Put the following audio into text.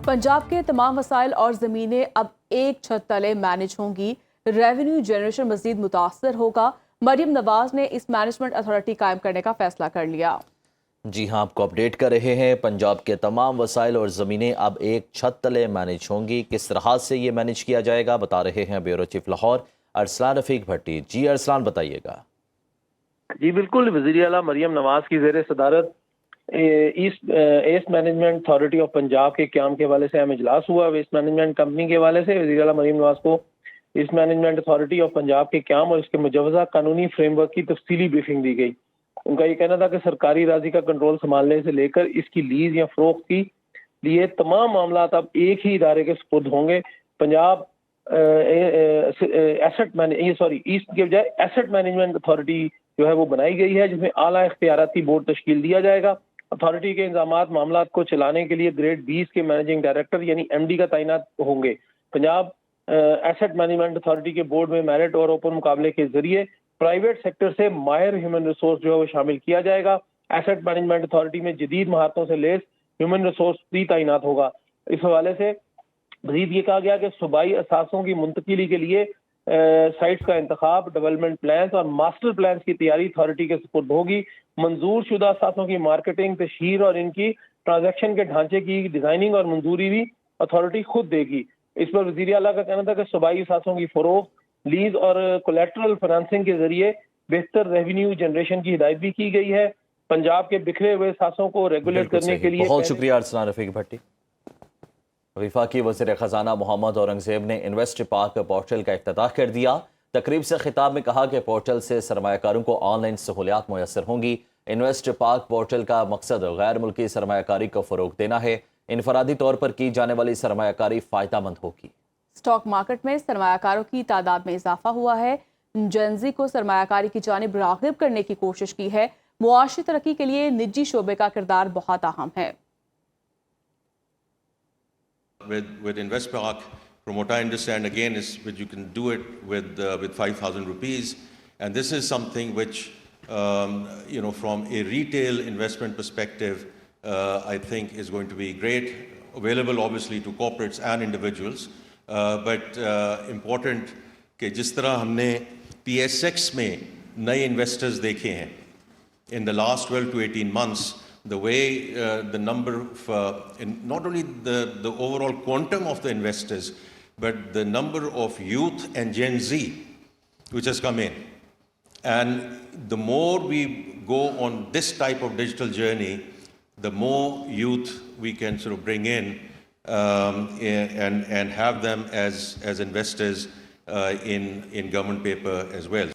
पंजाब के तमाम वसाइल और ज़मीनें अब एक छत तले मैनेज होंगी। रेवेन्यू जनरेशन मज़ीद मुतासर होगा। मरियम नवाज ने इस मैनेजमेंट अथॉरिटी कायम करने का फैसला कर लिया। जी हाँ, आपको अपडेट कर रहे हैं। पंजाब के तमाम वसाइल और ज़मीनें अब एक छत तले मैनेज होंगी। किस तरह से ये मैनेज किया जाएगा बता रहे हैं ब्यूरो चीफ लाहौर अरसलान रफीक भट्टी। जी अरसलान, बताइएगा। जी बिल्कुल, वज़ीर आला मरियम नवाज की ज़ेर सदारत east management authority of Punjab के क़याम के हवाले से अहम इजलास हुआ। वेस्ट मैनेजमेंट कंपनी के हवाले से वज़ीर आला मरियम नवाज को east management authority of Punjab के क़याम और इसके मुजवज़ा कानूनी फ्रेमवर्क की तफसीली ब्रीफिंग दी गई। उनका ये कहना था कि सरकारी राजी का कंट्रोल संभालने से लेकर इसकी लीज या फरोख्त की लिए तमाम मामला अब एक ही इदारे के सुपुर्द होंगे। पंजाब ईस्ट के बजाय एसेट मैनेजमेंट अथॉरिटी जो है वो बनाई गई है, जिसमें आला इख्तियाराती बोर्ड तश्कील दिया जाएगा। अथॉरिटी के इंतजामात मामलात को चलाने के लिए ग्रेड 20 के मैनेजिंग डायरेक्टर यानी MD का तैनात होंगे। पंजाब एसेट मैनेजमेंट अथॉरिटी के बोर्ड में मेरिट और ओपन मुकाबले के जरिए प्राइवेट सेक्टर से माहिर ह्यूमन रिसोर्स जो है वो शामिल किया जाएगा। एसेट मैनेजमेंट अथॉरिटी में जदीद महारतों से लेस ह्यूमन रिसोर्स भी तैनात होगा। इस हवाले से मज़ीद ये कहा गया कि सूबाई असासों की मुंतकिली के लिए साइट्स का इंतखाब, डेवलपमेंट प्लान्स और मास्टर प्लान्स की तैयारी अथॉरिटी के सुपुर्द होगी। मंजूर शुदा असासों की मार्केटिंग, तशहीर और इनकी ट्रांजैक्शन के ढांचे की डिजाइनिंग और मंजूरी भी अथॉरिटी खुद देगी। इस पर वज़ीर आला का कहना था कि सूबाई असासों की फरोख्त, लीज और कोलेट्रल फाइनेंसिंग के जरिए बेहतर रेवेन्यू जनरेशन की हिदायत भी की गई है। पंजाब के बिखरे हुए असासों को रेगुलेट करने के लिए बहुत शुक्रिया अरसलान रफीक भट्टी। वफाकी वज़ीर ख़ज़ाना मोहम्मद औरंगज़ेब ने इन्वेस्ट पाक पोर्टल का इफ्तिताह कर दिया। तकरीब से खिताब में कहा कि पोर्टल से सरमायाकारों को ऑनलाइन सहूलियात मुयसर होंगी। इन्वेस्ट पाक पोर्टल का मकसद गैर मुल्की सरमायाकारी को फ़रोग देना है। इनफरादी तौर पर की जाने वाली सरमायाकारी फ़ायदामंद होगी। स्टॉक मार्केट में सरमायाकारों की तादाद में इजाफा हुआ है। जेनज़ी को सरमायाकारी की जानिब राग़िब करने की कोशिश की है। मुआशी तरक्की के लिए निजी शोबे का किरदार बहुत अहम है। With InvestPark, from what I understand, again, is that you can do it with 5,000 rupees, and this is something which, from a retail investment perspective, I think is going to be great. Available, obviously, to corporates and individuals, but important कि जिस तरह हमने PSX में नए investors देखे हैं in the last 12 to 18 months. The way the number of, not only the overall quantum of the investors, but the number of youth and Gen Z which has come in. And the more we go on this type of digital journey, the more youth we can sort of bring in and have them as investors in government paper as well.